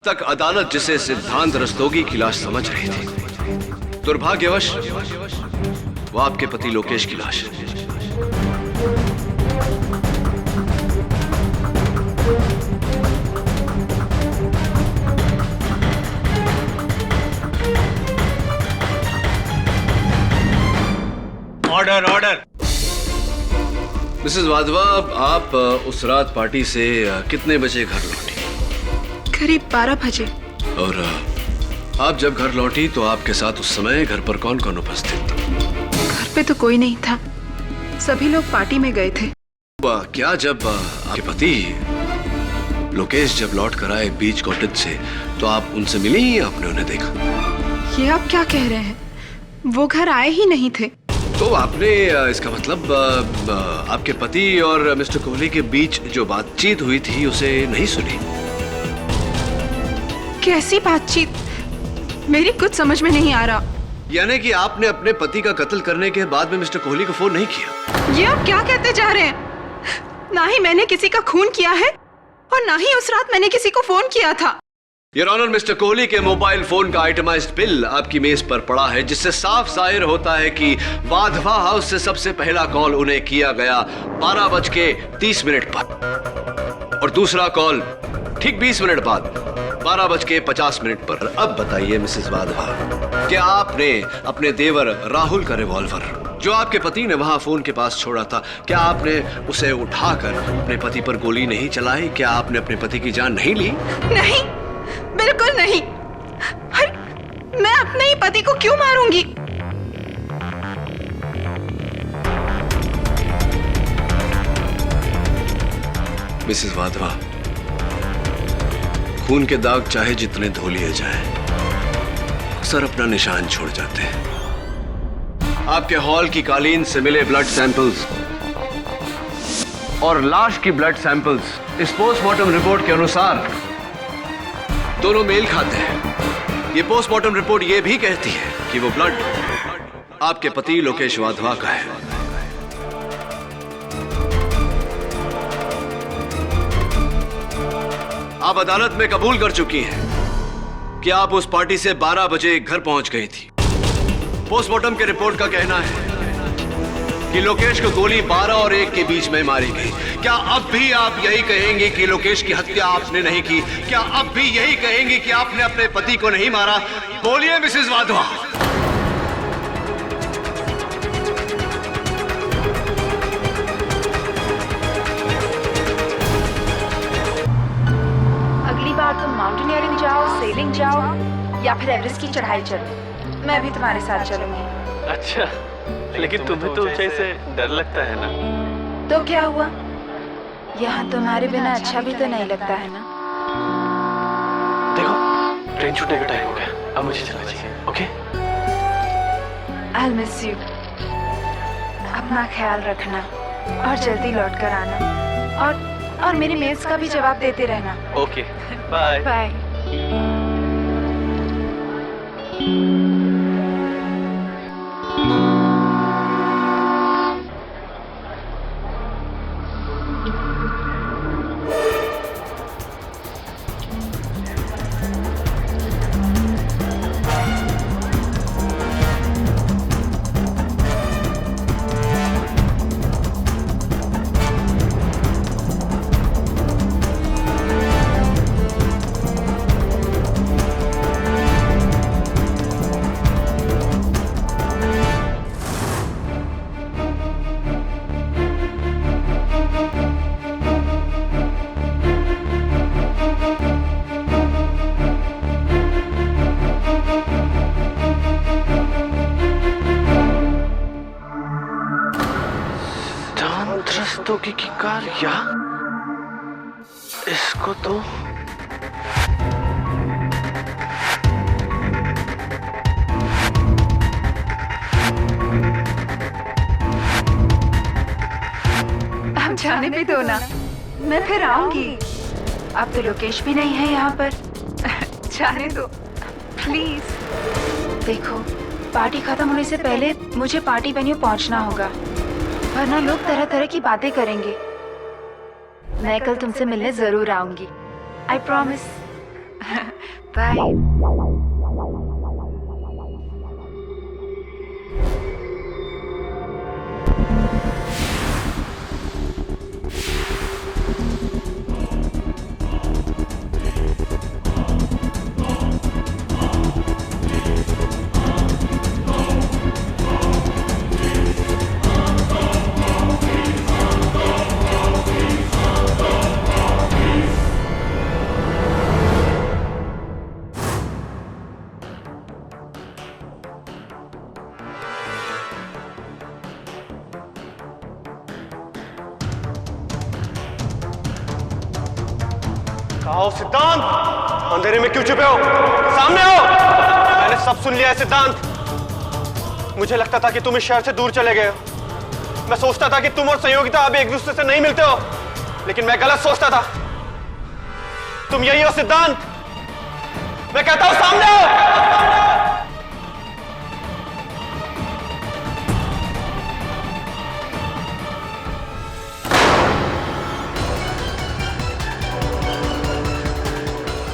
तक अदालत जिसे सिद्धांत रस्तोगी की लाश समझ रही थी, दुर्भाग्यवश वो आपके पति लोकेश की लाश है। Order order. मिसेस वाधवा, आप उस रात पार्टी से कितने बजे घर लौटी? करीब 12 बजे। और आप जब घर लौटी तो आपके साथ उस समय घर पर कौन कौन उपस्थित था? घर पे तो कोई नहीं था, सभी लोग पार्टी में गए थे। क्या जब आपके पति लोकेश जब लौट कर आए बीच कॉटेज से तो आप उनसे मिली या आपने उन्हें देखा? ये आप क्या कह रहे हैं? वो घर आए ही नहीं थे। तो आपने इसका मतलब आपके पति और मिस्टर कोहली के बीच जो बातचीत हुई थी उसे नहीं सुनी? कैसी बातचीत? मेरी कुछ समझ में नहीं आ रहा। यानी कि आपने अपने पति का कत्ल करने के बाद में मिस्टर कोहली को फोन नहीं किया? ये आप क्या कहते जा रहे हैं? ना ही मैंने किसी का खून किया है और ना ही उस रात मैंने किसी को फोन किया था। योर ऑनर, मिस्टर कोहली के मोबाइल फोन का आइटमाइज्ड बिल आपकी मेज पर पड़ा है, जिससे साफ जाहिर होता है कि वाधवा हाउस से सबसे पहला कॉल उन्हें किया गया 12:30 पर और दूसरा कॉल ठीक 20 मिनट बाद 12:50 पर। अब बताइए मिसेस वाधवा, क्या आपने अपने देवर राहुल का रिवॉल्वर जो आपके पति ने वहां फोन के पास छोड़ा था, क्या आपने उसे उठाकर अपने पति पर गोली नहीं चलाई? क्या आपने अपने पति की जान नहीं ली? नहीं, बिल्कुल नहीं। मैं अपने ही पति को क्यों मारूंगी? मिसेस वाधवा, खून के दाग चाहे जितने धो लिए जाएं, अक्सर अपना निशान छोड़ जाते हैं। आपके हॉल की कालीन से मिले ब्लड सैंपल्स और लाश की ब्लड सैंपल्स इस पोस्टमार्टम रिपोर्ट के अनुसार दोनों मेल खाते हैं। ये पोस्टमार्टम रिपोर्ट ये भी कहती है कि वो ब्लड आपके पति लोकेश वाधवा का है। आप अदालत में कबूल कर चुकी हैं कि आप उस पार्टी से 12 बजे घर पहुंच गई थी। पोस्टमार्टम के रिपोर्ट का कहना है कि लोकेश को गोली 12 और 1 के बीच में मारी गई। क्या अब भी आप यही कहेंगे कि लोकेश की हत्या आपने नहीं की? क्या अब भी यही कहेंगे कि आपने अपने पति को नहीं मारा? बोलिए मिसेस वाधवा। अगली बार तुम माउंटेनियरिंग जाओ, सेलिंग जाओ या फिर एवरेस्ट की चढ़ाई चलो, मैं भी तुम्हारे साथ चलूंगी। अच्छा, लेकिन तुम्हें तो ऊंचाई से डर लगता है ना? तो क्या हुआ, यहाँ तुम्हारे बिना अच्छा भी तो नहीं लगता है ना? देखो, ट्रेन छूटने का टाइम हो गया, अब मुझे चलना चाहिए। ओके? I'll miss you। अपना ख्याल रखना और जल्दी लौट कर आना और मेरी मेल्स का भी जवाब देते रहना। Okay, bye bye. रस्तोगी की कार या इसको तो अब जाने भी दो ना, मैं फिर आऊंगी। अब तो लोकेश भी नहीं है यहाँ पर। जाने दो प्लीज। देखो, पार्टी खत्म होने से पहले मुझे पार्टी वेन्यू पहुँचना होगा, वरना लोग तरह तरह की बातें करेंगे। मैं कल तुमसे मिलने जरूर आऊंगी, आई प्रॉमिस। बाय। आओ सिद्धांत, अंधेरे में क्यों छुपे हो? सामने आओ। मैंने सब सुन लिया है सिद्धांत। मुझे लगता था कि तुम इस शहर से दूर चले गए हो। मैं सोचता था कि तुम और संयोगिता अब एक दूसरे से नहीं मिलते हो, लेकिन मैं गलत सोचता था। तुम यही हो सिद्धांत। मैं कहता हूं सामने आओ।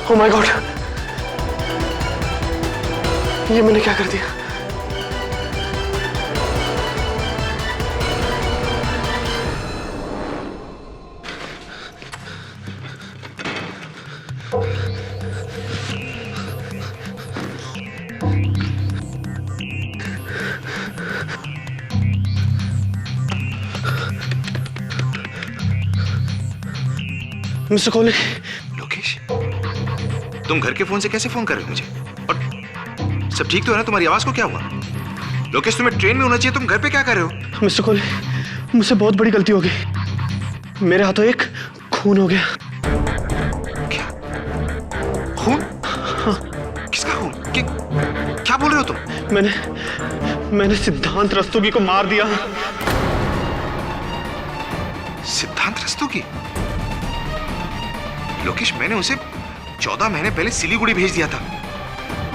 Oh my God! ये मैंने क्या कर दिया? मिस्टर कोहली। लोकेश, तुम घर के फोन से कैसे फोन कर रहे हो मुझे? और सब ठीक तो है ना? तुम्हारी आवाज को क्या हुआ? लोकेश, तुम्हें ट्रेन में होना चाहिए, तुम घर पे क्या कर रहे हो? मिस्टर कोहली, मुझसे बहुत बड़ी गलती हो गई। मेरे हाथों एक खून हो गया। क्या खून? हाँ। किसका खून? क्या बोल रहे हो तुम? मैंने सिद्धांत रस्तोगी को मार दिया। सिद्धांत रस्तोगी? लोकेश, मैंने उसे 14 महीने पहले सिलीगुड़ी भेज दिया था।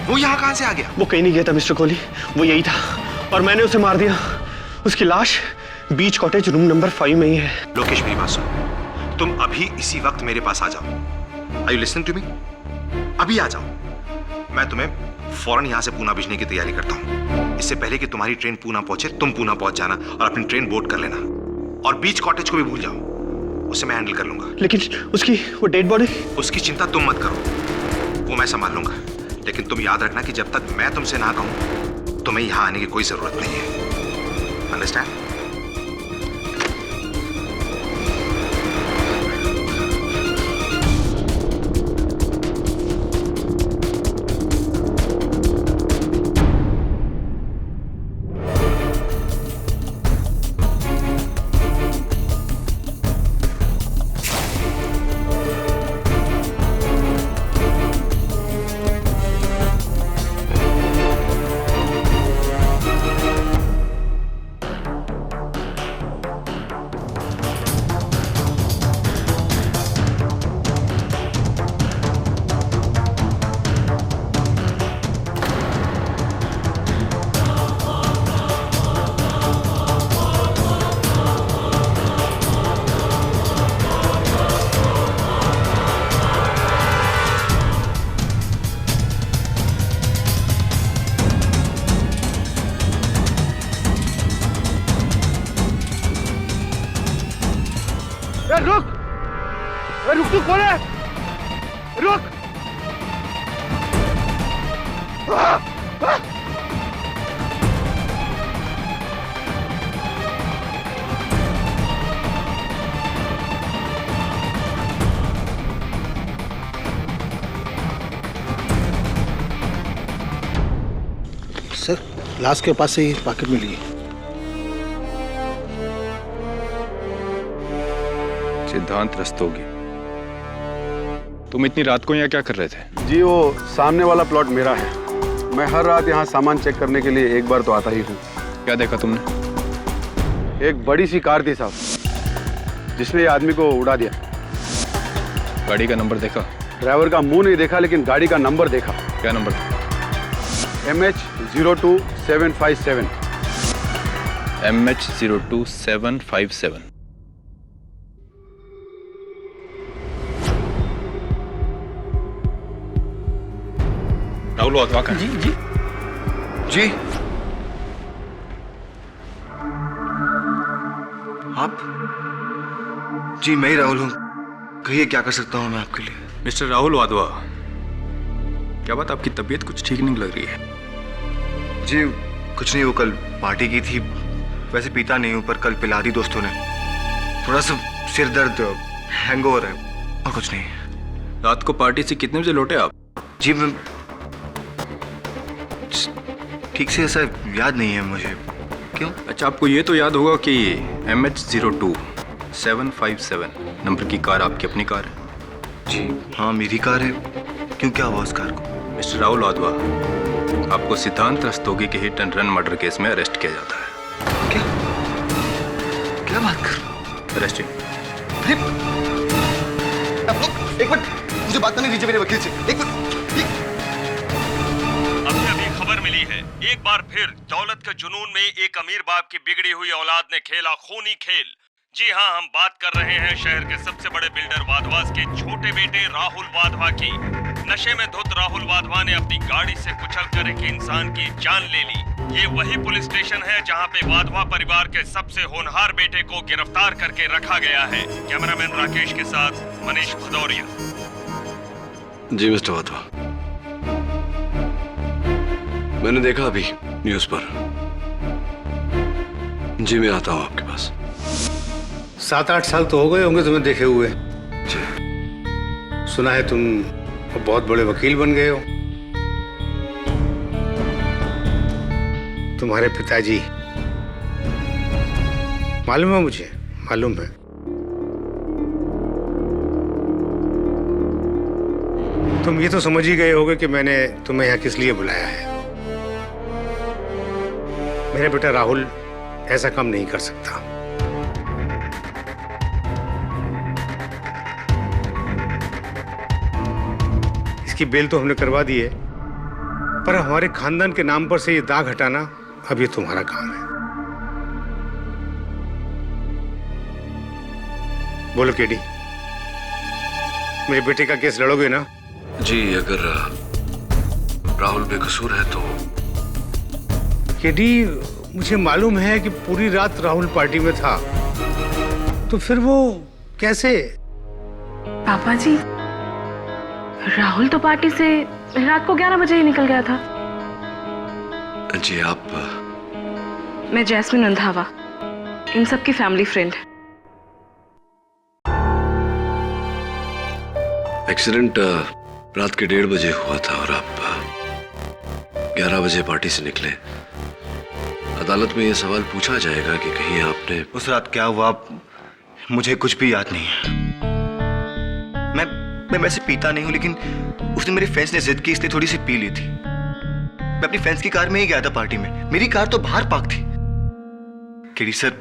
वो यहाँ कहां से आ गया? वो कहीं नहीं गया था मिस्टर कोहली, वो यही था और मैंने उसे मार दिया। उसकी लाश बीच कॉटेज रूम नंबर 5 में ही है। लोकेश, मेरी बात सुनो, तुम अभी इसी वक्त मेरे पास आ जाओ। Are you listening to me? अभी आ जाओ। मैं तुम्हें फौरन यहाँ से पूना भेजने की तैयारी करता हूँ। इससे पहले कि तुम्हारी ट्रेन पूना पहुंचे, तुम पूना पहुंच जाना और अपनी ट्रेन बोर्ड कर लेना। और बीच कॉटेज को भी भूल जाओ, उसे मैं हैंडल कर लूंगा। लेकिन उसकी वो डेड बॉडी? उसकी चिंता तुम मत करो, वो मैं संभाल लूंगा। लेकिन तुम याद रखना कि जब तक मैं तुमसे ना कहूं, तुम्हें यहां आने की कोई जरूरत नहीं है। अंडरस्टैंड? रुक तू कौन है? रुक! सर, लाश के पास से ही पॉकेट मिली है। सिद्धांत रस्तोगी, तुम इतनी रात को यहाँ क्या कर रहे थे? जी, वो सामने वाला प्लॉट मेरा है। मैं हर रात यहाँ सामान चेक करने के लिए एक बार तो आता ही हूँ। क्या देखा तुमने? एक बड़ी सी कार थी साहब, जिसने ये आदमी को उड़ा दिया। गाड़ी का नंबर देखा? ड्राइवर का मुंह नहीं देखा, लेकिन गाड़ी का नंबर देखा। क्या number? MH02757। MH02757। Rahul Wadhwa का? जी जी जी आप? जी मैं ही राहुल हूँ। कहिए क्या कर सकता हूँ मैं आपके लिए? मिस्टर राहुल वाधवा, क्या बात, आपकी तबीयत कुछ ठीक नहीं लग रही है? जी कुछ नहीं, वो कल पार्टी की थी। वैसे पीता नहीं हूँ पर कल पिला दी दोस्तों ने। थोड़ा सा सिर दर्द, हैंगओवर है और कुछ नहीं। रात को पार्टी से कितने बजे लौटे आप? जी मैं ठीक से ऐसा याद नहीं है मुझे। क्यों? अच्छा, आपको ये तो याद होगा कि MH02 757 नंबर की कार आपकी अपनी कार है? जी हाँ मेरी कार है। क्यों, क्या हुआ उस कार को? मिस्टर राहुल वाधवा, आपको सिद्धांत रस्तोगी के hit and run murder case में अरेस्ट किया जाता है। क्या क्या बात कर? अरेस्ट। एक मिनट, मुझे बात करने दीजिए मेरे वकील से। एक मिनट। अभी खबर मिली है, एक बार फिर दौलत के जुनून में एक अमीर बाप की बिगड़ी हुई औलाद ने खेला खूनी खेल। जी हाँ, हम बात कर रहे हैं शहर के सबसे बड़े बिल्डर वाधवास के छोटे बेटे राहुल वाधवा की। नशे में धुत राहुल वाधवा ने अपनी गाड़ी से कुचल कर एक इंसान की जान ले ली। ये वही पुलिस स्टेशन है जहाँ पे वाधवा परिवार के सबसे होनहार बेटे को गिरफ्तार करके रखा गया है। कैमरामैन राकेश के साथ मनीष भदौरिया। जी मिस्टर वाधवा, मैंने देखा अभी न्यूज पर। जी मैं आता हूँ आपके पास। 7-8 साल तो हो गए होंगे तुम्हें देखे हुए। जी सुना है तुम बहुत बड़े वकील बन गए हो। तुम्हारे पिताजी, मालूम है मुझे, मालूम है। तुम ये तो समझ ही गए होगे कि मैंने तुम्हें यहाँ किस लिए बुलाया है। मेरा बेटा राहुल ऐसा काम नहीं कर सकता। इसकी बेल तो हमने करवा दी है, पर हमारे खानदान के नाम पर से ये दाग हटाना अब ये तुम्हारा काम है। बोलो केडी, मेरे बेटे का केस लड़ोगे ना? जी, अगर राहुल बेकसूर है तो। केडी, मुझे मालूम है कि पूरी रात राहुल पार्टी में था, तो फिर वो कैसे? पापा जी, राहुल तो पार्टी से रात को 11 बजे ही निकल गया था। जी आप? मैं जैस्मिन रंधावा, इन सब की फैमिली फ्रेंड। एक्सीडेंट रात के 1:30 बजे हुआ था और आप 11 बजे पार्टी से निकले। अदालत में ये सवाल पूछा जाएगा कि कहीं आपने उस रात क्या हुआ, मुझे कुछ भी याद नहीं है। मैं वैसे पीता नहीं हूं, लेकिन उस दिन मेरे फ्रेंड्स ने जिद की, इसलिए थोड़ी सी पी ली थी। मैं अपनी फ्रेंड्स की कार में ही गया था पार्टी में। मेरी कार तो बाहर पार्क थी। केडी सर,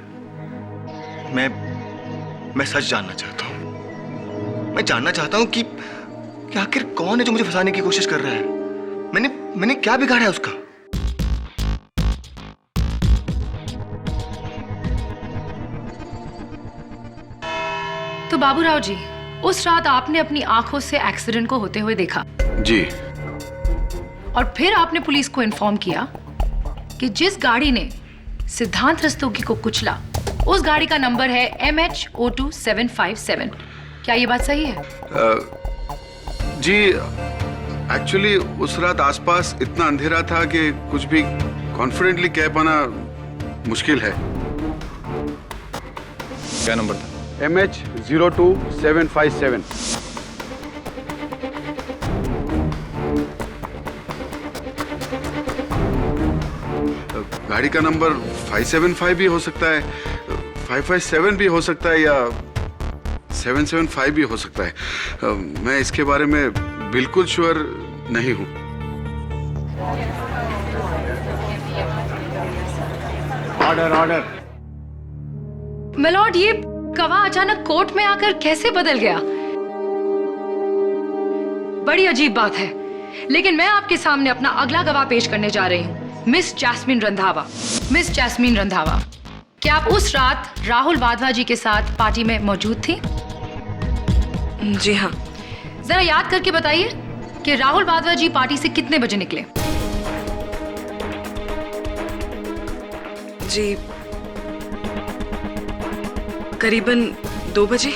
मैं सच जानना चाहता हूं। मैं जानना चाहता हूं कि आखिर कौन है जो मुझे फंसाने की कोशिश कर रहा है। मैंने क्या बिगाड़ा है उसका? तो बाबूराव जी, उस रात आपने अपनी आंखों से एक्सीडेंट को होते हुए देखा? जी। और फिर आपने पुलिस को इन्फॉर्म किया कि जिस गाड़ी ने सिद्धांत रस्तोगी को कुचला, उस गाड़ी का नंबर है MH02 757। क्या ये बात सही है? जी, एक्चुअली उस रात आसपास इतना अंधेरा था कि कुछ भी कॉन्फिडेंटली कह पाना मुश्किल है। क्या नंबर था? MH02 757। गाड़ी का नंबर 575 भी हो सकता है, 557 भी हो सकता है, या 775 भी हो सकता है। मैं इसके बारे में बिल्कुल श्योर नहीं हूं। Order order. मिलॉर्ड, ये गवाह अचानक कोर्ट में आकर कैसे बदल गया? बड़ी अजीब बात है। लेकिन मैं आपके सामने अपना अगला गवाह पेश करने जा रही हूँ, मिस जैस्मिन रंधावा। मिस जैस्मिन रंधावा, क्या आप उस रात राहुल वाधवा जी के साथ पार्टी में मौजूद थी? जी हाँ। जरा याद करके बताइए। कि राहुल वाधवा जी पार्टी से कितने बजे निकले? जी करीबन 2 बजे।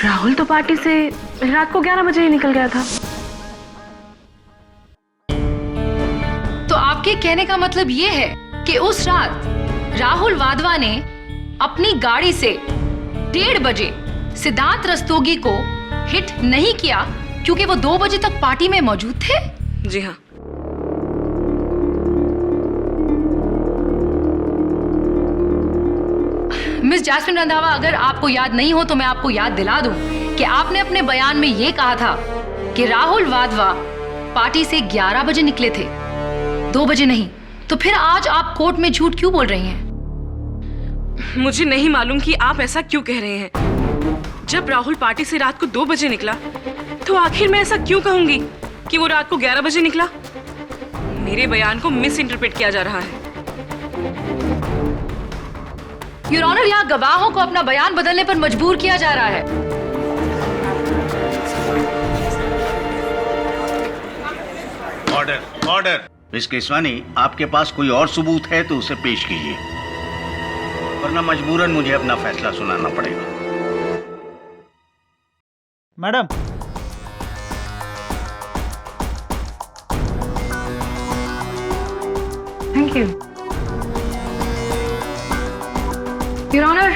राहुल तो पार्टी से रात को 11 बजे ही निकल गया था। तो आपके कहने का मतलब ये है कि उस रात राहुल वाधवा ने अपनी गाड़ी से 1:30 बजे सिद्धांत रस्तोगी को हिट नहीं किया क्योंकि वो 2 बजे तक पार्टी में मौजूद थे? जी हाँ। मिस जैस्मिन रंधावा, अगर आपको याद नहीं हो तो मैं आपको याद दिला दूं कि आपने अपने बयान में ये कहा था कि राहुल वाधवा पार्टी से 11 बजे निकले थे, 2 बजे नहीं। तो फिर आज आप कोर्ट में झूठ क्यों बोल रही हैं? मुझे नहीं मालूम कि आप ऐसा क्यों कह रहे हैं। जब राहुल पार्टी से रात को 2 बजे निकला तो आखिर मैं ऐसा क्यों कहूंगी कि वो रात को 11 बजे निकला? मेरे बयान को मिस इंटरप्रेट किया जा रहा है। योर ऑनर, यहाँ गवाहों को अपना बयान बदलने पर मजबूर किया जा रहा है। Order order. मिस केसवानी, आपके पास कोई और सबूत है तो उसे पेश कीजिए, वरना मजबूरन मुझे अपना फैसला सुनाना पड़ेगा। Madam, thank you. Your honour,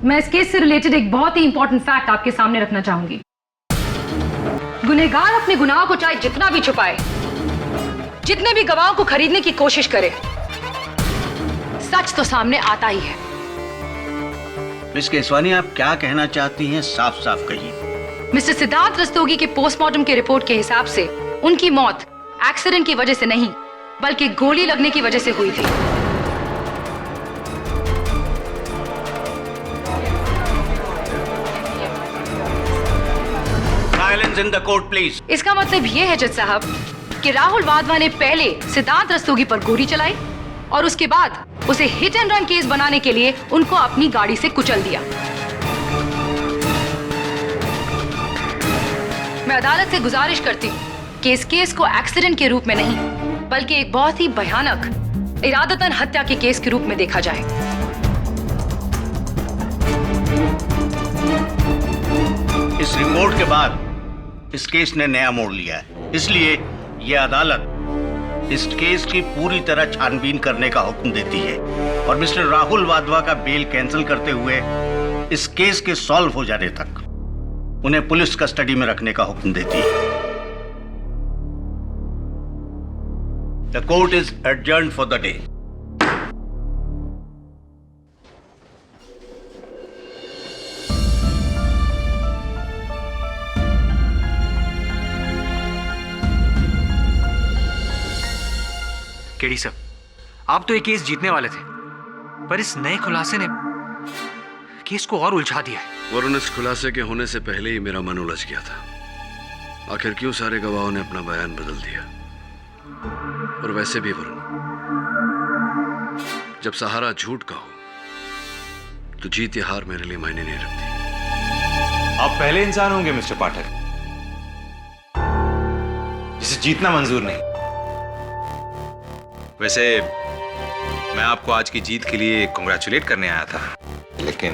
मैं इस केस से रिलेटेड एक बहुत ही इंपॉर्टेंट फैक्ट आपके सामने रखना चाहूंगी। गुनहगार अपने गुनाहों को चाहे जितना भी छुपाए, जितने भी गवाहों को खरीदने की कोशिश करे, सच तो सामने आता ही है। मिस केसवानी, आप क्या कहना चाहती हैं, साफ साफ कहिए। मिस्टर सिद्धांत रस्तोगी के पोस्टमार्टम के रिपोर्ट के हिसाब से उनकी मौत एक्सीडेंट की वजह से नहीं बल्कि गोली लगने की वजह से हुई थी। Silence in the court please. इसका मतलब यह है जज साहब कि राहुल वाधवा ने पहले सिद्धांत रस्तोगी पर गोली चलाई और उसके बाद उसे हिट एंड रन केस बनाने के लिए उनको अपनी गाड़ी से कुचल दिया। मैं अदालत से गुजारिश करती हूँ कि इस केस को एक्सीडेंट के रूप में नहीं बल्कि एक बहुत ही भयानक इरादतन हत्या के केस के रूप में देखा जाए। इस रिपोर्ट के बाद इस केस ने नया मोड़ लिया है, इसलिए यह अदालत इस केस की पूरी तरह छानबीन करने का हुक्म देती है और मिस्टर राहुल वाधवा का बेल कैंसिल करते हुए इस केस के सॉल्व हो जाने तक उन्हें पुलिस कस्टडी में रखने का हुक्म देती है। The court is adjourned for the day. KD साहब, आप तो ये केस जीतने वाले थे, पर इस नए खुलासे ने केस को और उलझा दिया है। वरुण, इस खुलासे के होने से पहले ही मेरा मन उलझ गया था। आखिर क्यों सारे गवाहों ने अपना बयान बदल दिया? और वैसे भी वरुण, जब सहारा झूठ का हो तो जीत या हार मेरे लिए मायने नहीं रखती। आप पहले इंसान होंगे मिस्टर पाठक जिसे जीतना मंजूर नहीं। वैसे मैं आपको आज की जीत के लिए कांग्रेचुलेट करने आया था, लेकिन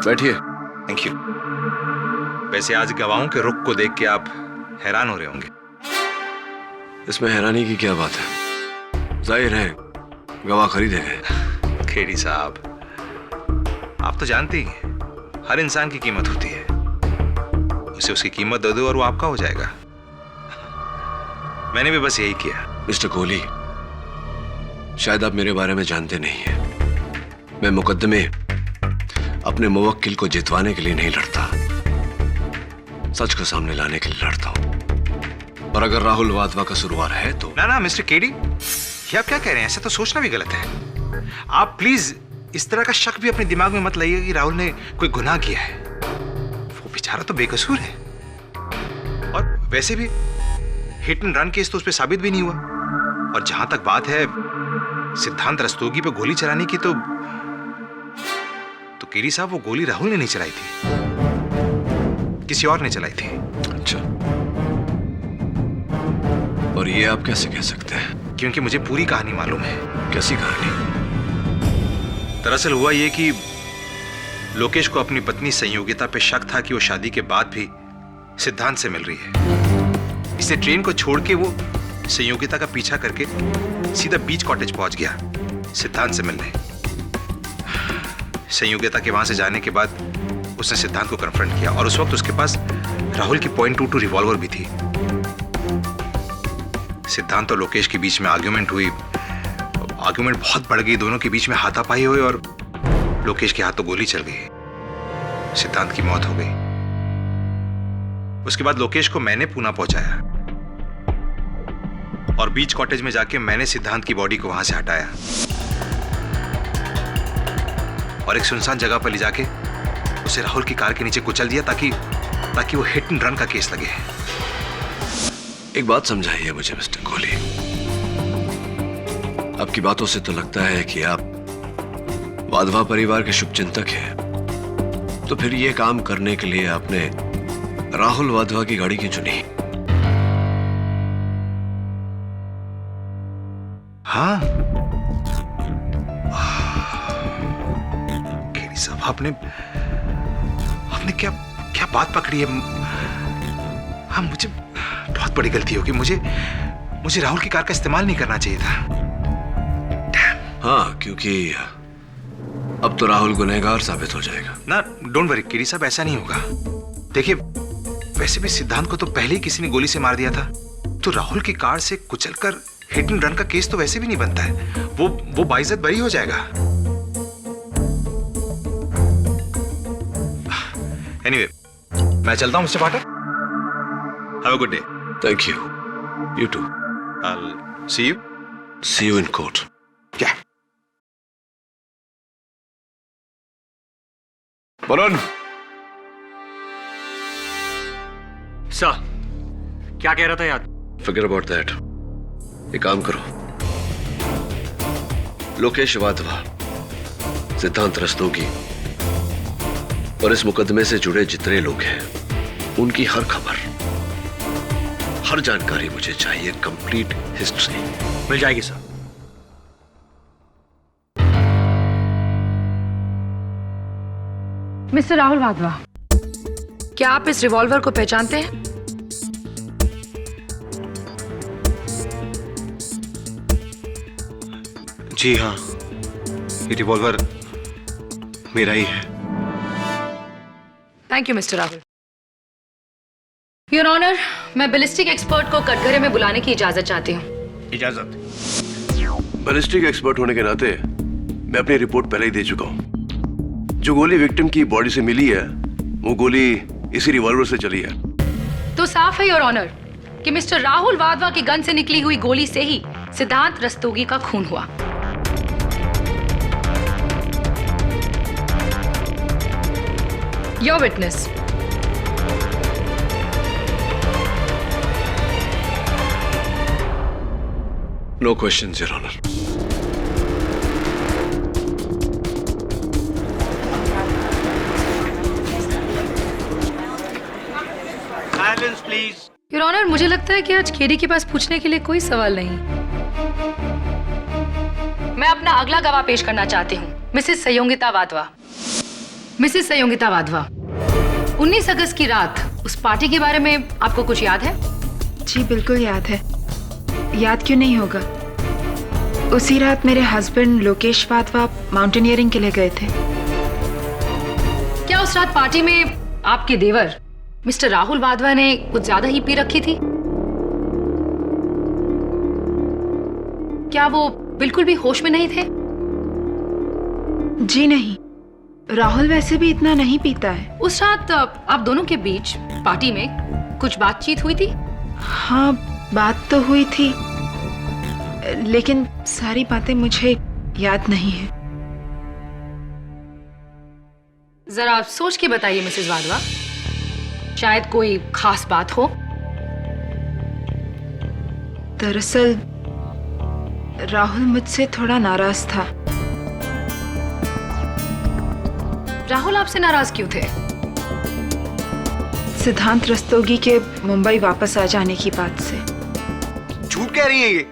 बैठिए। Thank you. वैसे आज गवाहों के रुख को देख के आप हैरान हो रहे होंगे। इसमें हैरानी की क्या बात है? जाहिर है गवाह खरीदे गए। खेड़ी साहब, आप तो जानते ही हैं, हर इंसान की कीमत होती है। उसे उसकी कीमत दे दो और वो आपका हो जाएगा। मैंने भी बस यही किया। मिस्टर कोहली, शायद आप मेरे बारे में जानते नहीं हैं। मैं मुकदमे अपने मुवक्किल को जितवाने के लिए नहीं लड़ता, सच को सामने लाने के लिए लड़ता हूं। और अगर राहुल वाधवा का कसूरवार है तो ना मिस्टर केडी, ये आप क्या कह रहे हैं? ऐसा तो सोचना भी गलत है। आप प्लीज इस तरह का शक भी अपने दिमाग में मत लाइए कि राहुल ने कोई गुनाह किया है। वो बेचारा तो बेकसूर है, और वैसे भी हिट एंड रन केस तो उस पर साबित भी नहीं हुआ। और जहां तक बात है सिद्धांत रस्तोगी पे गोली चलाने की, तो केरी साहब, वो गोली राहुल ने नहीं चलाई थी, किसी और ने चलाई थी। अच्छा, और ये आप कैसे कह सकते हैं? क्योंकि मुझे पूरी कहानी मालूम है। कैसी कहानी? दरअसल हुआ ये कि लोकेश को अपनी पत्नी संयोगिता पे शक था कि वो शादी के बाद भी सिद्धांत से मिल रही है। इसे ट्रेन को छोड़ के वो संयोगिता का पीछा करके सीधा बीच कॉटेज पहुंच गया सिद्धांत से मिलने। संयोगिता के वहां से जाने के बाद उसने सिद्धांत को कन्फ्रंट किया और उस वक्त उसके पास राहुल की .22 रिवॉल्वर भी थी। सिद्धांत और लोकेश के बीच में आर्ग्यूमेंट हुई। आर्ग्यूमेंट बहुत बढ़ गई, दोनों के बीच में हाथापाई हुई और लोकेश के हाथों गोली चल गई। सिद्धांत की मौत हो गई। उसके बाद लोकेश को मैंने पूना पहुंचाया और बीच कॉटेज में जाके मैंने सिद्धांत की बॉडी को वहां से हटाया और एक सुनसान जगह पर ले जाके उसे राहुल की कार के नीचे कुचल दिया ताकि वो हिट एंड रन का केस लगे। एक बात समझाइए मुझे मिस्टर कोहली, आपकी बातों से तो लगता है कि आप वाधवा परिवार के शुभचिंतक हैं। तो फिर ये काम करने के लिए आपने राहुल वाधवा की गाड़ी क्यों चुनी? हाँ, केरी साहब, आपने क्या क्या बात पकड़ी है? हाँ, मुझे बहुत बड़ी गलती होगी। मुझे राहुल की कार का इस्तेमाल नहीं करना चाहिए था। हाँ, क्योंकि अब तो राहुल गुनहगार साबित हो जाएगा ना। डोंट वरी केरी साहब, ऐसा नहीं होगा। देखिए, वैसे भी सिद्धांत को तो पहले ही किसी ने गोली से मार दिया था, तो राहुल की कार से कुचलकर हिट एंड रन का केस तो वैसे भी नहीं बनता है। वो बाइज्जत बरी हो जाएगा। एनीवे, मैं चलता हूं mister Pathak. Have a good day. Thank you. You too. I'll see you. See you in court. Yeah. Varun, sir, क्या कह रहा था यार? Forget about that. एक काम करो, लोकेश वाधवा, सिद्धांत रस्तोगी और इस मुकदमे से जुड़े जितने लोग हैं, उनकी हर खबर, हर जानकारी मुझे चाहिए। कंप्लीट हिस्ट्री मिल जाएगी सर। मिस्टर राहुल वाधवा, क्या आप इस रिवॉल्वर को पहचानते हैं? जी हाँ, ये रिवॉल्वर मेरा ही है। Thank you mister Rahul. Your honour, मैं बैलिस्टिक एक्सपर्ट को कटघरे में बुलाने की इजाजत चाहती हूँ। इजाजत। बैलिस्टिक एक्सपर्ट होने के नाते मैं अपनी रिपोर्ट पहले ही दे चुका हूँ। जो गोली विक्टिम की बॉडी से मिली है, वो गोली इसी रिवॉल्वर से चली है। तो साफ है योर ऑनर कि मिस्टर राहुल वाधवा की गन से निकली हुई गोली से ही सिद्धांत रस्तोगी का खून हुआ। Your witness. No questions, Your Honor. Silence, please. Your honour, मुझे लगता है कि आज केडी के पास पूछने के लिए कोई सवाल नहीं। मैं अपना अगला गवाह पेश करना चाहती हूँ, मिसेस संयोगिता वाधवा। मिसेस संयोगिता वाधवा, 19 अगस्त की रात उस पार्टी के बारे में आपको कुछ याद है? जी बिल्कुल याद है। याद क्यों नहीं होगा? उसी रात मेरे हस्बैंड लोकेश वाधवा माउंटेनियरिंग के लिए गए थे। क्या उस रात पार्टी में आपके देवर मिस्टर राहुल वाधवा ने कुछ ज्यादा ही पी रखी थी? क्या वो बिल्कुल भी होश में नहीं थे? जी नहीं, राहुल वैसे भी इतना नहीं पीता है। उस रात आप दोनों के बीच पार्टी में कुछ बातचीत हुई थी? हाँ, बात तो हुई थी, लेकिन सारी बातें मुझे याद नहीं है। जरा आप सोच के बताइए मिसेस वाधवा, शायद कोई खास बात हो। दरअसल राहुल मुझसे थोड़ा नाराज था। राहुल आपसे नाराज क्यों थे? सिद्धांत रस्तोगी के मुंबई वापस आ जाने की बात से। झूठ कह रही है ये।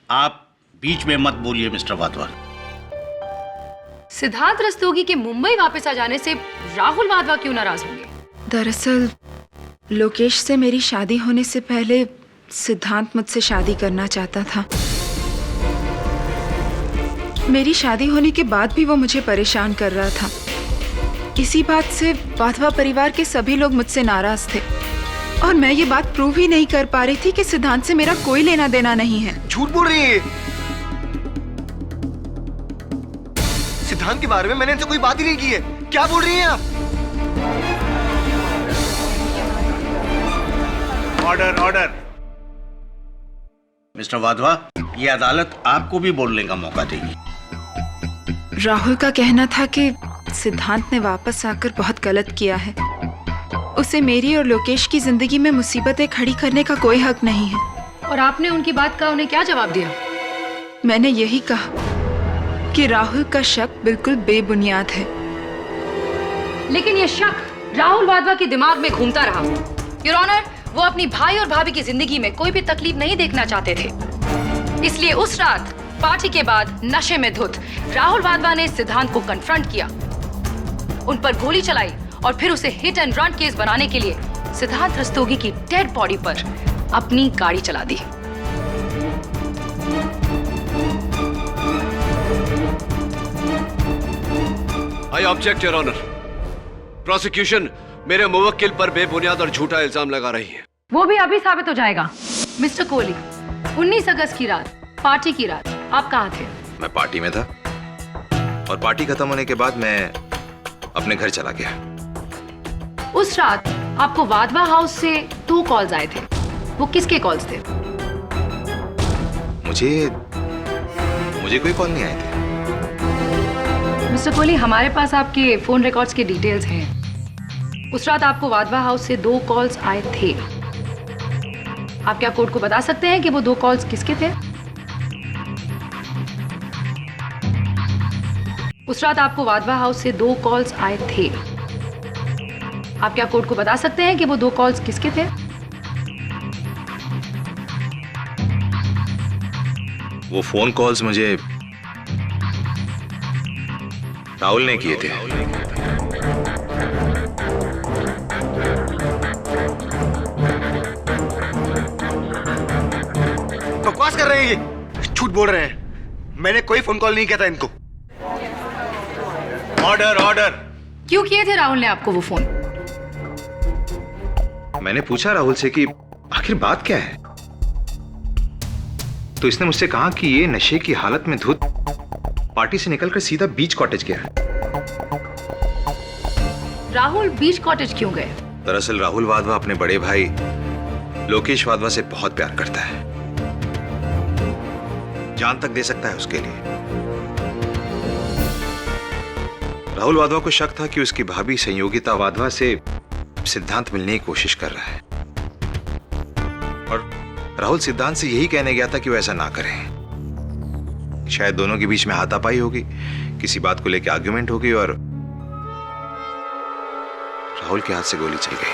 आप बीच में मत बोलिए मिस्टर वाधवा। सिद्धांत रस्तोगी के मुंबई वापस आ जाने से राहुल वाधवा क्यों नाराज होंगे? दरअसल लोकेश से मेरी शादी होने से पहले सिद्धांत मुझसे शादी करना चाहता था। मेरी शादी होने के बाद भी वो मुझे परेशान कर रहा था। इसी बात से वाधवा परिवार के सभी लोग मुझसे नाराज थे और मैं ये बात प्रूव ही नहीं कर पा रही थी कि सिद्धांत से मेरा कोई लेना देना नहीं है। झूठ बोल रही है। सिद्धांत के बारे में मैंने इनसे कोई बात ही नहीं की है। क्या बोल रही हैं आप? Order order. मिस्टर वाधवा, ये अदालत आपको भी बोलने का मौका देगी। राहुल का कहना था कि सिद्धांत ने वापस आकर बहुत गलत किया है। उसे मेरी और लोकेश की जिंदगी में मुसीबतें खड़ी करने का कोई हक नहीं है। और आपने उनकी बात का उन्हें क्या जवाब दिया? मैंने यही कहा कि राहुल का शक बिल्कुल बेबुनियाद है। लेकिन ये शक राहुल वाधवा के दिमाग में घूमता रहा। योर ऑनर, वो अपनी भाई और भाभी की जिंदगी में कोई भी तकलीफ नहीं देखना चाहते थे। इसलिए उस रात पार्टी के बाद नशे में धुत राहुल वाधवा ने सिद्धांत को कन्फ्रंट किया, उन पर गोली चलाई और फिर उसे हिट एंड रन केस बनाने के लिए सिद्धांत रस्तोगी की डेड बॉडी पर अपनी गाड़ी चला दी। I object your honour. Prosecution मेरे मुवक्किल पर बेबुनियाद और झूठा इल्जाम लगा रही है। वो भी अभी साबित हो जाएगा। मिस्टर कोहली, 19 अगस्त की रात, पार्टी की रात, आप कहाँ थे? मैं पार्टी में था और पार्टी खत्म होने के बाद मैं अपने घर चला गया। उस रात आपको वाधवा हाउस से 2 कॉल्स आए थे। वो किसके कॉल्स थे? मुझे कोई कॉल नहीं आए थे। मिस्टर कोहली, हमारे पास आपके फोन रिकॉर्ड्स के डिटेल्स हैं। उस रात आपको वाधवा हाउस से 2 कॉल्स आए थे। आप क्या कोर्ट को बता सकते हैं कि वो 2 कॉल्स किसके थे? उस रात आपको वाधवा हाउस से 2 कॉल्स आए थे। आप क्या कोर्ट को बता सकते हैं कि वो 2 कॉल्स किसके थे? वो फोन कॉल्स मुझे राहुल ने किए थे। बकवास कर रहे हैं ये। झूठ बोल रहे हैं। मैंने कोई फोन कॉल नहीं किया था इनको। Order order. क्यों किए थे राहुल ने आपको वो फोन? मैंने पूछा राहुल से कि आखिर बात क्या है, तो इसने मुझसे कहा कि ये नशे की हालत में धुत पार्टी से निकलकर सीधा बीच कॉटेज गया। राहुल बीच कॉटेज क्यों गए? दरअसल राहुल वाधवा अपने बड़े भाई लोकेश वाधवा से बहुत प्यार करता है, जान तक दे सकता है उसके लिए। राहुल वाधवा को शक था कि उसकी भाभी संयोगिता वाधवा से सिद्धांत मिलने की कोशिश कर रहा है और राहुल सिद्धांत से यही कहने गया था कि वो ऐसा ना करें। शायद दोनों के बीच में हाथापाई होगी, किसी बात को लेकर आर्ग्यूमेंट होगी और राहुल के हाथ से गोली चल गई।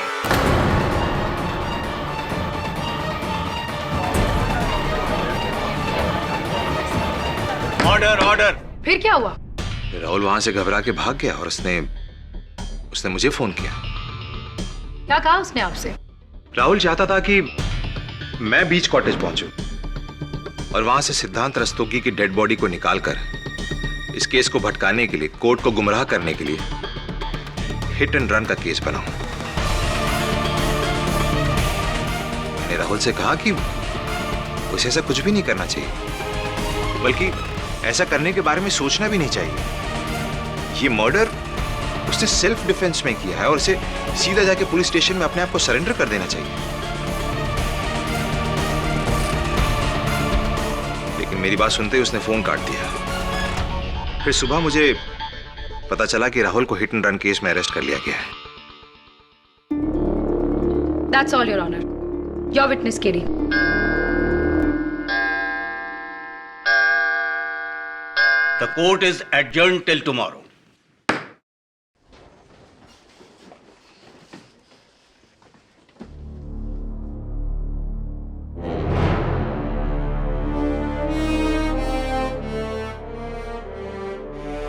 Order order. फिर क्या हुआ? राहुल वहां से घबरा के भाग गया और उसने मुझे फोन किया। क्या कहा उसने आपसे? राहुल चाहता था कि मैं बीच कॉटेज पहुंचूं और वहां से सिद्धांत रस्तोगी की डेड बॉडी को निकालकर इस केस को भटकाने के लिए, कोर्ट को गुमराह करने के लिए हिट एंड रन का केस बनाऊं। मैंने राहुल से कहा कि उसे ऐसा कुछ भी नहीं करना चाहिए, बल्कि ऐसा करने के बारे में सोचना भी नहीं चाहिए। ये मर्डर उसने सेल्फ डिफेंस में किया है और उसे सीधा जाके पुलिस स्टेशन में अपने आप को सरेंडर कर देना चाहिए। लेकिन मेरी बात सुनते ही उसने फोन काट दिया। फिर सुबह मुझे पता चला कि राहुल को हिट एंड रन केस में अरेस्ट कर लिया गया है। That's all, Your Honor. Your witness, Katie. The court is adjourned till tomorrow.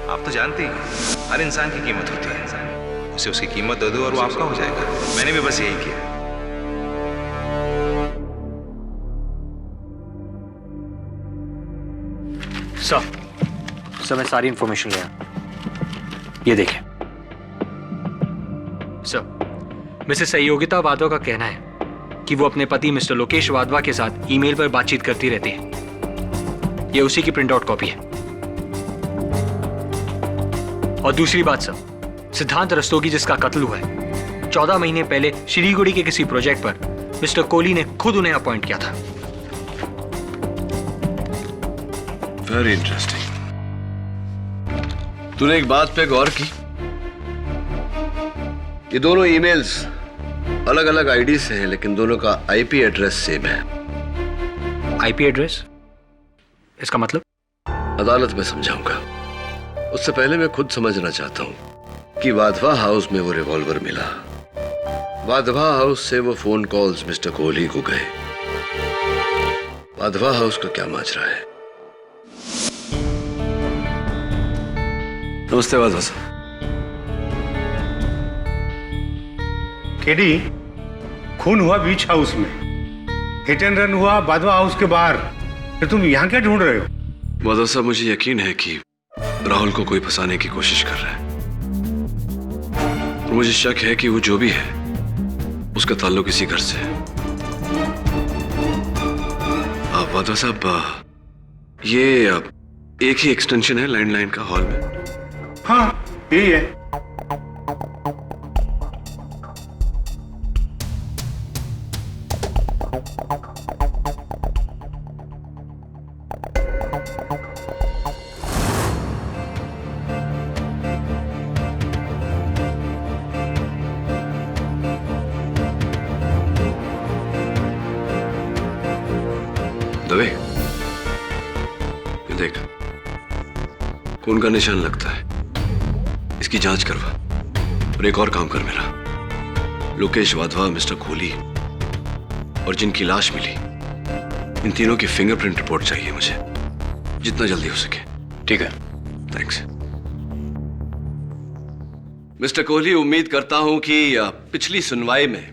आप तो जानते हैं हर इंसान की कीमत होती है, उसे उसकी कीमत दे दो और वो आपका हो जाएगा। मैंने भी बस यही किया। सर मैं सारी इंफॉर्मेशन ले आया, ये देखें। सर मिसेस सहयोगिता वाधवा का कहना है कि वो अपने पति मिस्टर लोकेश वाधवा के साथ ईमेल पर बातचीत करती रहती है। ये उसी की प्रिंट आउट कॉपी है। और दूसरी बात सर, सिद्धांत रस्तोगी जिसका कत्ल हुआ है, 14 महीने पहले शिलीगुड़ी के किसी प्रोजेक्ट पर मिस्टर कोहली ने खुद उन्हें अपॉइंट किया था। Very interesting. तूने एक बात पे गौर की? ये दोनों ईमेल्स अलग अलग आईडी से हैं, लेकिन दोनों का आईपी एड्रेस सेम है। IP address? इसका मतलब? अदालत में समझाऊंगा। उससे पहले मैं खुद समझना चाहता हूं कि वाधवा हाउस में वो रिवॉल्वर मिला, वाधवा हाउस से वो फोन कॉल्स मिस्टर कोहली को गए, वाधवा हाउस का क्या माजरा है? नमस्ते वाधवा साहब। केडी, खून हुआ बीच हाउस में, हिट एंड रन हुआ वाधवा हाउस के बाहर, फिर तुम यहाँ क्या ढूंढ रहे हो? वाधवा साहब, मुझे यकीन है कि राहुल को कोई फंसाने की कोशिश कर रहा है। और मुझे शक है कि वो जो भी है उसका ताल्लुक इसी घर से है। वाधवा साहब, ये एक ही एक्सटेंशन है लैंडलाइन का हॉल में? हाँ, यही है। दवे, ये देख, खून का निशान लगता है। इसकी जांच करवा और एक और काम कर मेरा। लोकेश वाधवा, मिस्टर कोहली और जिनकी लाश मिली, इन तीनों की फिंगरप्रिंट रिपोर्ट चाहिए मुझे, जितना जल्दी हो सके। ठीक है, थैंक्स। मिस्टर कोहली, उम्मीद करता हूं कि पिछली सुनवाई में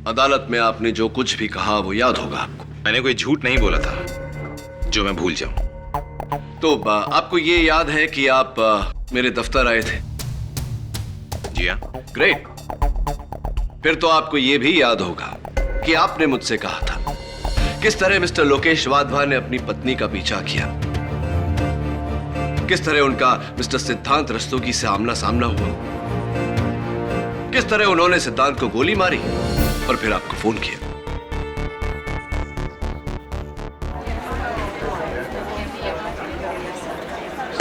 अदालत में आपने जो कुछ भी कहा वो याद होगा आपको। मैंने कोई झूठ नहीं बोला था जो मैं भूल जाऊं। तो आपको ये याद है कि आप मेरे दफ्तर आए थे? जी हाँ। ग्रेट। फिर तो आपको ये भी याद होगा कि आपने मुझसे कहा था किस तरह मिस्टर लोकेश वाधवा ने अपनी पत्नी का पीछा किया, किस तरह उनका मिस्टर सिद्धांत रस्तोगी से आमना सामना हुआ, किस तरह उन्होंने सिद्धांत को गोली मारी और फिर आपको फोन किया।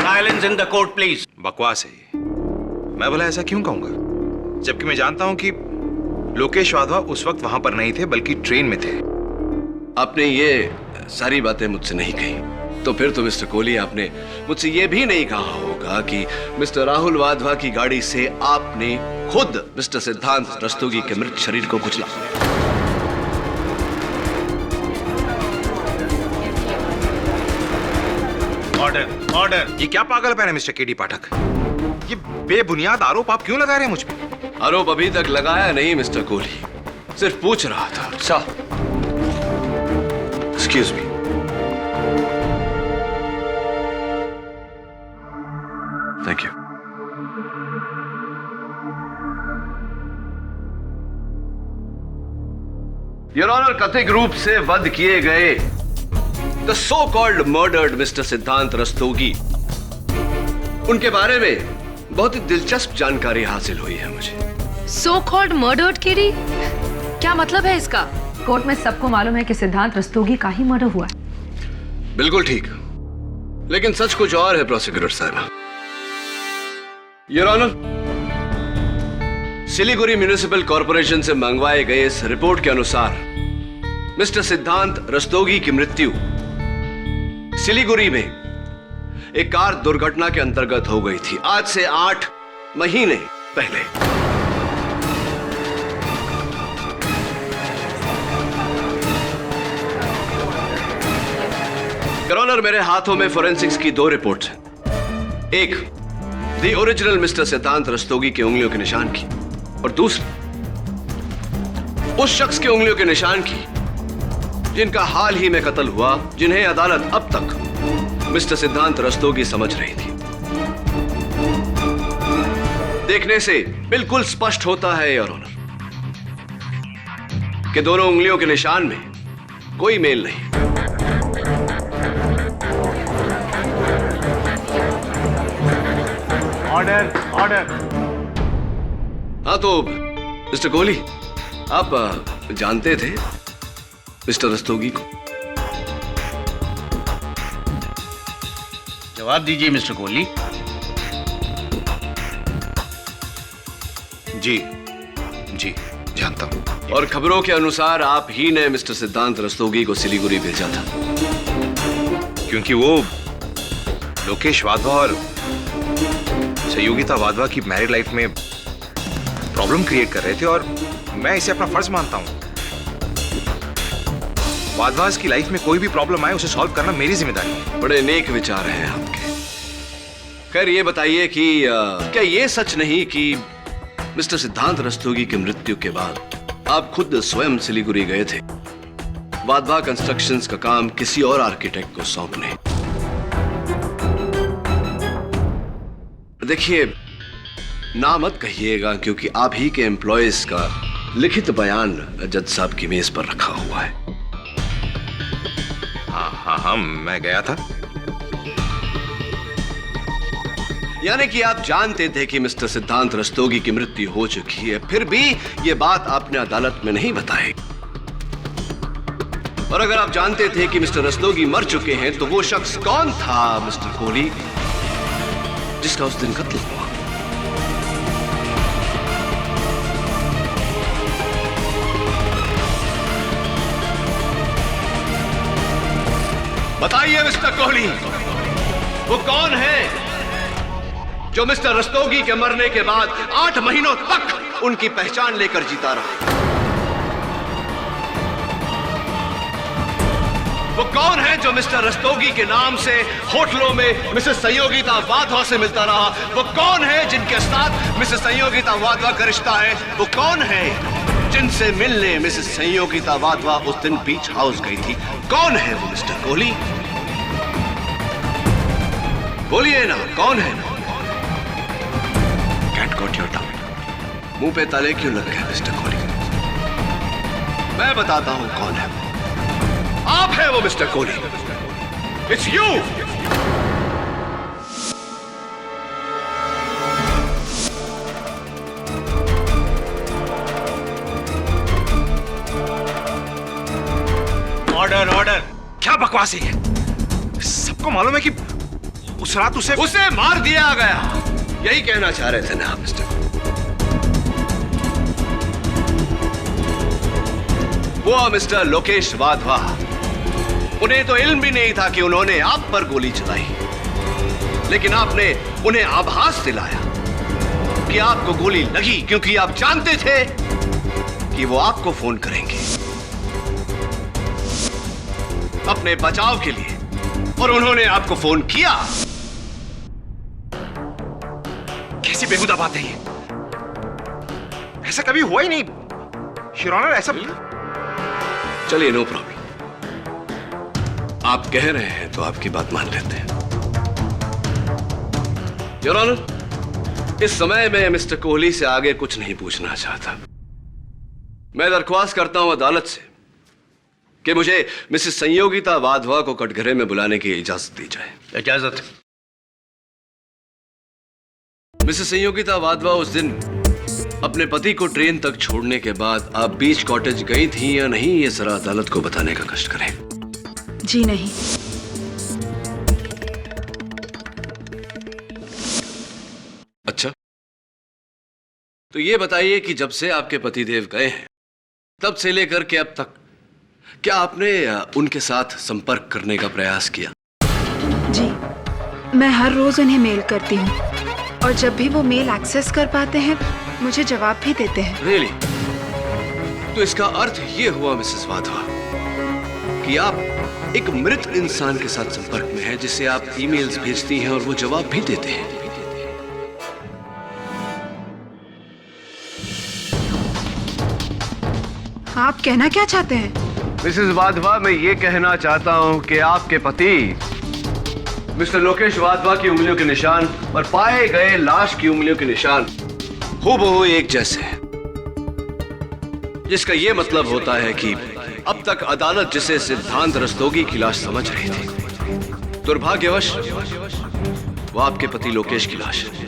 Silence in the court please. बकवास है ये। मैं भला ऐसा क्यों कहूंगा, जबकि मैं जानता हूं कि लोकेश वाधवा उस वक्त वहां पर नहीं थे बल्कि ट्रेन में थे। आपने ये सारी बातें मुझसे नहीं कही, तो फिर तो मिस्टर कोहली आपने मुझसे ये भी नहीं कहा होगा कि मिस्टर राहुल वाधवा की गाड़ी से आपने खुद मिस्टर सिद्धांत रस्तोगी के मृत शरीर को कुचला। Order, order. ये क्या पागलपन है मिस्टर केडी पाठक? ये बेबुनियाद आरोप आप क्यों लगा रहे हैं मुझ पे? आरोप अभी तक लगाया नहीं मिस्टर कोहली, सिर्फ पूछ रहा था। Sir, excuse me. Thank you. Your honour, कथित रूप से वध किए गए the so called murdered mister Siddhant Rastogi, उनके बारे में बहुत ही दिलचस्प जानकारी हासिल हुई है मुझे। सो कॉल्ड मर्डर्ड केडी? क्या मतलब है इसका? कोर्ट में सबको मालूम है कि सिद्धांत रस्तोगी का ही मर्डर हुआ है। बिल्कुल ठीक, लेकिन सच कुछ और है प्रोसिक्यूटर साहब। Your honour, Siliguri municipal corporation से मंगवाए गए इस रिपोर्ट के अनुसार मिस्टर सिद्धांत रस्तोगी की मृत्यु सिलीगुड़ी में एक कार दुर्घटना के अंतर्गत हो गई थी, आज से 8 महीने पहले। योर ऑनर, मेरे हाथों में फोरेंसिक्स की 2 रिपोर्ट्स हैं। एक the original mister Siddhant Rastogi की उंगलियों के निशान की, और दूसरी उस शख्स के उंगलियों के निशान की जिनका हाल ही में कत्ल हुआ, जिन्हें अदालत अब तक मिस्टर सिद्धांत रस्तोगी समझ रही थी। देखने से बिल्कुल स्पष्ट होता है योर ऑनर कि दोनों उंगलियों के निशान में कोई मेल नहीं। Order order. हाँ तो मिस्टर कोहली, आप जानते थे मिस्टर रस्तोगी को? जवाब दीजिए मिस्टर कोहली। जी जी जानता हूं। और खबरों के अनुसार आप ही ने मिस्टर सिद्धांत रस्तोगी को सिलीगुड़ी भेजा था, क्योंकि वो लोकेश वाधवा और सहयोगिता वाधवा की मैरिड लाइफ में प्रॉब्लम क्रिएट कर रहे थे, और मैं इसे अपना फर्ज मानता हूं। वाधवास की लाइफ में कोई भी प्रॉब्लम आए उसे सॉल्व करना मेरी जिम्मेदारी है। बड़े नेक विचार हैं आपके। खैर ये बताइए कि क्या ये सच नहीं कि मिस्टर सिद्धांत रस्तोगी की मृत्यु के बाद आप खुद स्वयं सिलीगुड़ी गए थे वाधवा कंस्ट्रक्शंस का काम किसी और आर्किटेक्ट को सौंपने? देखिए, ना मत कहिएगा, क्योंकि आप ही के एम्प्लॉयज का लिखित बयान जज साहब की मेज पर रखा हुआ है। हाँ, मैं गया था। यानी कि आप जानते थे कि मिस्टर सिद्धांत रस्तोगी की मृत्यु हो चुकी है, फिर भी यह बात आपने अदालत में नहीं बताई। और अगर आप जानते थे कि मिस्टर रस्तोगी मर चुके हैं, तो वो शख्स कौन था मिस्टर कोहली जिसका उस दिन कत्ल हुआ? बताइए मिस्टर कोहली, वो कौन है जो मिस्टर रस्तोगी के मरने के बाद 8 महीनों तक उनकी पहचान लेकर जीता रहा? वो कौन है जो मिस्टर रस्तोगी के नाम से होटलों में मिसेस सहयोगिता वाधवा से मिलता रहा? वो कौन है जिनके साथ मिसेस सहयोगिता वाधवा का रिश्ता है? वो कौन है जिनसे मिलने मिसेस सहयोगिता वाधवा उस दिन बीच हाउस गई थी? कौन है वो मिस्टर कोहली? बोलिए ना, कौन है? Cat got your tongue. मुंह पे ताले क्यों लग गए मिस्टर कोहली? मैं बताता हूं कौन है। आप है वो mister Kohli. It's you. Order order. क्या बकवास है ये? सबको मालूम है कि उस रात उसे मार दिया गया। यही कहना चाह रहे थे ना आप मिस्टर? वो मिस्टर लोकेश वाधवा, उन्हें तो इल्म भी नहीं था कि उन्होंने आप पर गोली चलाई, लेकिन आपने उन्हें आभास दिलाया कि आपको गोली लगी, क्योंकि आप जानते थे कि वो आपको फोन करेंगे अपने बचाव के लिए, और उन्होंने आपको फोन किया। कैसी बेहुदा बात है ये? ऐसा कभी हुआ ही नहीं योर ऑनर। ऐसा चलिए, नो प्रॉब्लम। आप कह रहे हैं तो आपकी बात मान लेते हैं। योर ऑनर, इस समय मैं मिस्टर कोहली से आगे कुछ नहीं पूछना चाहता। मैं दरख्वास्त करता हूं अदालत से कि मुझे मिसेस सहयोगिता वाधवा को कटघरे में बुलाने की इजाजत दी जाए। इजाजत। मिसेस सहयोगिता वाधवा उस दिन अपने पति को ट्रेन तक छोड़ने के बाद आप बीच कॉटेज गई थी या नहीं, ये जरा अदालत को बताने का कष्ट करें। जी नहीं। अच्छा, तो ये बताइए कि जब से आपके पतिदेव गए हैं तब से लेकर के अब तक क्या आपने उनके साथ संपर्क करने का प्रयास किया? जी। मैं हर रोज उन्हें मेल करती हूँ और जब भी वो मेल एक्सेस कर पाते हैं मुझे जवाब भी देते हैं। रियली? तो इसका अर्थ ये हुआ मिसेस वाधवा कि आप एक मृत इंसान के साथ संपर्क में हैं जिसे आप ईमेल्स भेजती हैं और वो जवाब भी देते हैं। आप कहना क्या चाहते हैं? मिसेस वाधवा, मैं ये कहना चाहता हूं कि आपके पति मिस्टर लोकेश वाधवा की उंगलियों के निशान और पाए गए लाश की उंगलियों के निशान हूबहू एक जैसे हैं, जिसका यह मतलब होता है कि अब तक अदालत जिसे सिद्धांत रस्तोगी की लाश समझ रही थी, दुर्भाग्यवश वो आपके पति लोकेश की लाश है।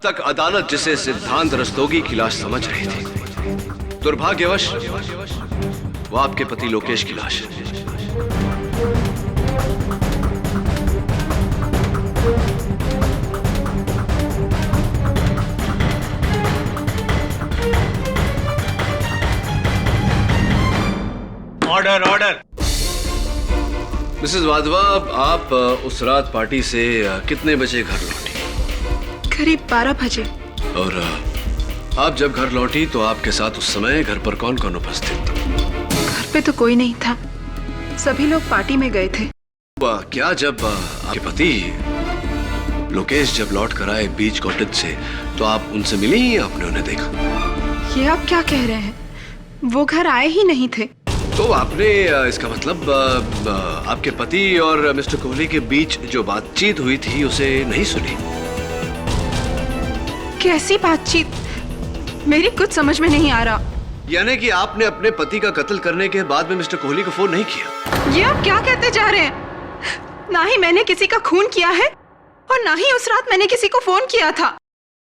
तक अदालत जिसे सिद्धांत रस्तोगी की लाश समझ रही थी, दुर्भाग्यवश वो आपके पति लोकेश की लाश है। Order order. मिसेस वाधवा, आप उस रात पार्टी से कितने बजे घर लौटी? करीब 12 बजे। और आप जब घर लौटी तो आपके साथ उस समय घर पर कौन कौन उपस्थित था? घर पे तो कोई नहीं था, सभी लोग पार्टी में गए थे। क्या जब आपके पति लोकेश जब लौट कर आए बीच कॉटेज से तो आप उनसे मिली या आपने उन्हें देखा? ये आप क्या कह रहे हैं? वो घर आए ही नहीं थे। तो आपने इसका मतलब आपके पति और मिस्टर कोहली के बीच जो बातचीत हुई थी उसे नहीं सुनी? कैसी बातचीत? मेरी कुछ समझ में नहीं आ रहा। यानी कि आपने अपने पति का कत्ल करने के बाद में मिस्टर कोहली को फोन नहीं किया? ये आप क्या कहते जा रहे हैं? ना ही मैंने किसी का खून किया है और ना ही उस रात मैंने किसी को फोन किया था।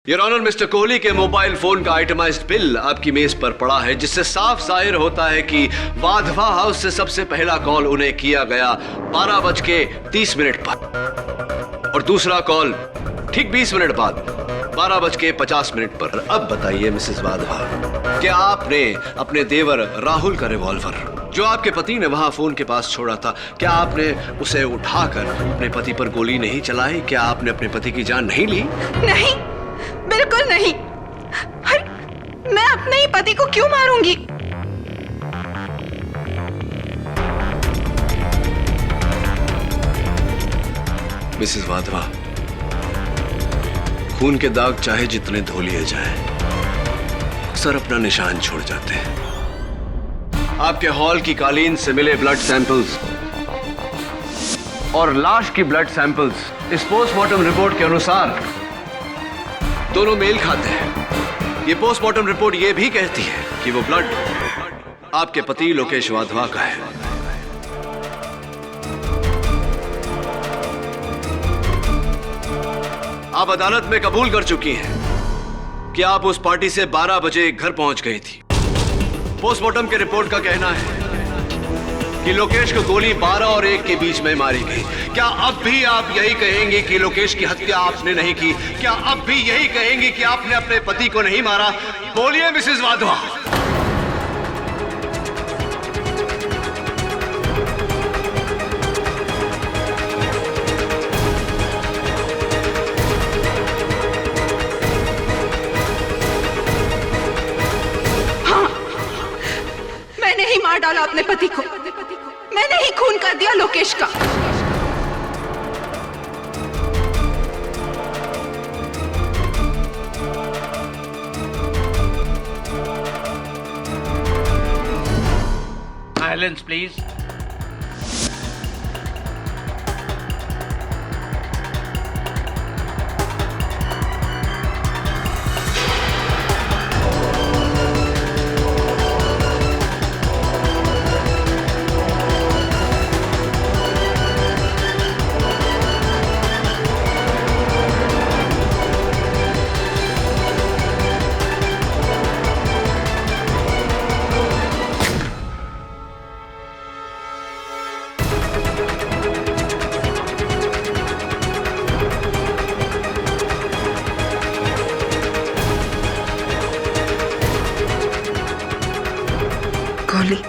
योर ऑनर, मिस्टर कोहली के मोबाइल फोन का आइटमाइज्ड बिल आपकी मेज पर पड़ा है, जिससे साफ जाहिर होता है कि वाधवा हाउस से सबसे पहला कॉल उन्हें किया गया 12:30 पर और दूसरा कॉल ठीक 20 मिनट बाद 12:50 पर। अब बताइए मिसेस वाधवा, क्या आपने अपने देवर राहुल का रिवॉल्वर जो आपके पति ने वहां फोन के पास छोड़ा था, क्या आपने उसे उठाकर अपने पति पर गोली नहीं चलाई? क्या आपने अपने पति की जान नहीं ली? नहीं, बिल्कुल नहीं। अरे मैं अपने ही पति को क्यों मारूंगी? मिसेस वाधवा, खून के दाग चाहे जितने धो लिए जाएं, अक्सर अपना निशान छोड़ जाते हैं। आपके हॉल की कालीन से मिले ब्लड सैंपल्स और लाश की ब्लड सैंपल्स इस पोस्टमार्टम रिपोर्ट के अनुसार दोनों मेल खाते हैं। ये पोस्टमार्टम रिपोर्ट ये भी कहती है कि वो ब्लड आपके पति लोकेश वाधवा का है। आप अदालत में कबूल कर चुकी हैं कि आप उस पार्टी से 12 बजे घर पहुंच गई थी। पोस्टमार्टम के रिपोर्ट का कहना है कि लोकेश को गोली 12 और 1 के बीच में मारी गई। क्या अब भी आप यही कहेंगे कि लोकेश की हत्या आपने नहीं की? क्या अब भी यही कहेंगे कि आपने अपने पति को नहीं मारा? बोलिए मिसेस वाधवा। मैंने ही मार डाला अपने पति को, मैंने ही खून कर दिया लोकेश का। Silence please. गोली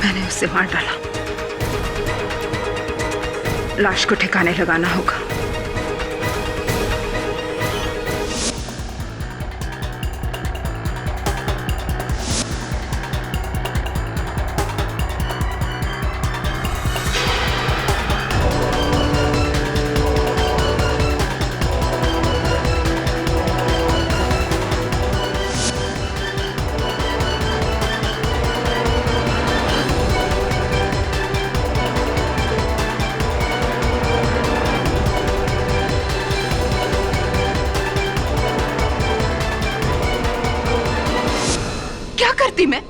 मैंने उसे मार डाला। लाश को ठिकाने लगाना होगा। मैं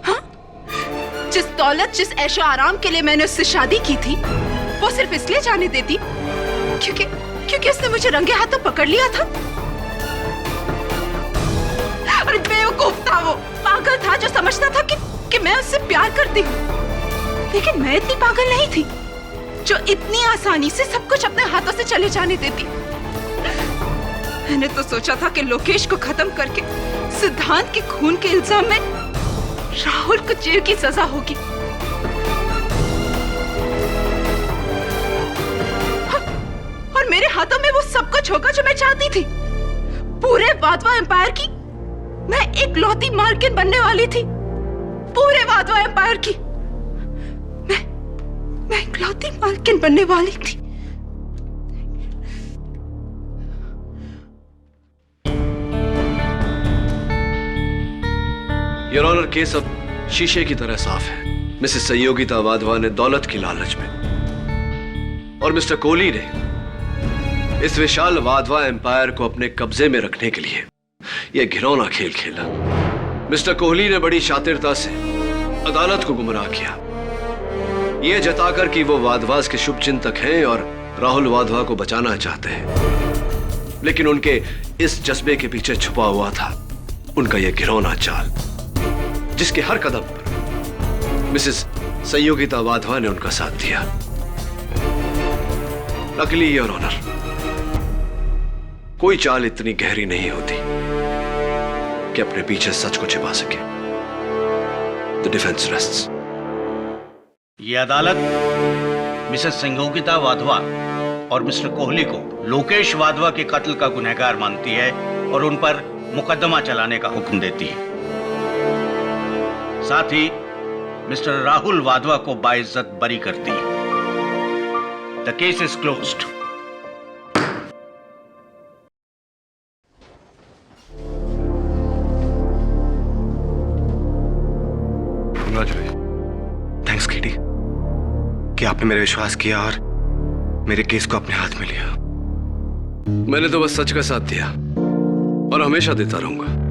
हाँ? जिस दौलत जिस ऐशो आराम के लिए मैंने उससे शादी की थी वो सिर्फ इसलिए जाने देती क्योंकि उसने मुझे रंगे हाथों पकड़ लिया था। अरे बेवकूफ था वो, पागल था जो समझता था कि मैं उससे प्यार करती हूँ। लेकिन मैं इतनी पागल नहीं थी जो इतनी आसानी से सब कुछ अपने हाथों से चले जाने देती। मैंने तो सोचा था कि लोकेश को खत्म करके सिद्धांत के खून के इल्जाम में राहुल को जेल की सजा होगी। और मेरे हाथों में वो सब कुछ होगा जो मैं चाहती थी। पूरे वाधवा एम्पायर की मैं इकलौती मालकिन बनने वाली थी। पूरे वाधवा एम्पायर की मैं इकलौती मालकिन बनने वाली थी। योर ऑनर, केस अब शीशे की तरह साफ है। मिसेस संयोगिता वाधवा ने दौलत की लालच में और मिस्टर कोहली ने इस विशाल वाधवा एम्पायर को अपने कब्जे में रखने के लिए यह घिनौना खेल खेला। मिस्टर कोहली ने बड़ी शातिरता से अदालत को गुमराह किया, यह जताकर कि वो वाधवास के शुभ चिंतक हैं और राहुल वाधवा को बचाना चाहते हैं। लेकिन उनके इस जज्बे के पीछे छुपा हुआ था उनका यह घिनौना चाल, जिसके हर कदम पर मिसेस संयोगिता वाधवा ने उनका साथ दिया। लकीली योर ऑनर, कोई चाल इतनी गहरी नहीं होती कि अपने पीछे सच को छिपा सके। The defence rests. ये अदालत मिसेस संयोगिता वाधवा और मिस्टर कोहली को लोकेश वाधवा के कत्ल का गुनहगार मानती है और उन पर मुकदमा चलाने का हुक्म देती है। साथ ही मिस्टर राहुल वाधवा को बाइज्जत बरी करती है। The case is closed. Thanks Katie कि आपने मेरे विश्वास किया और मेरे केस को अपने हाथ में लिया। मैंने तो बस सच का साथ दिया और हमेशा देता रहूंगा।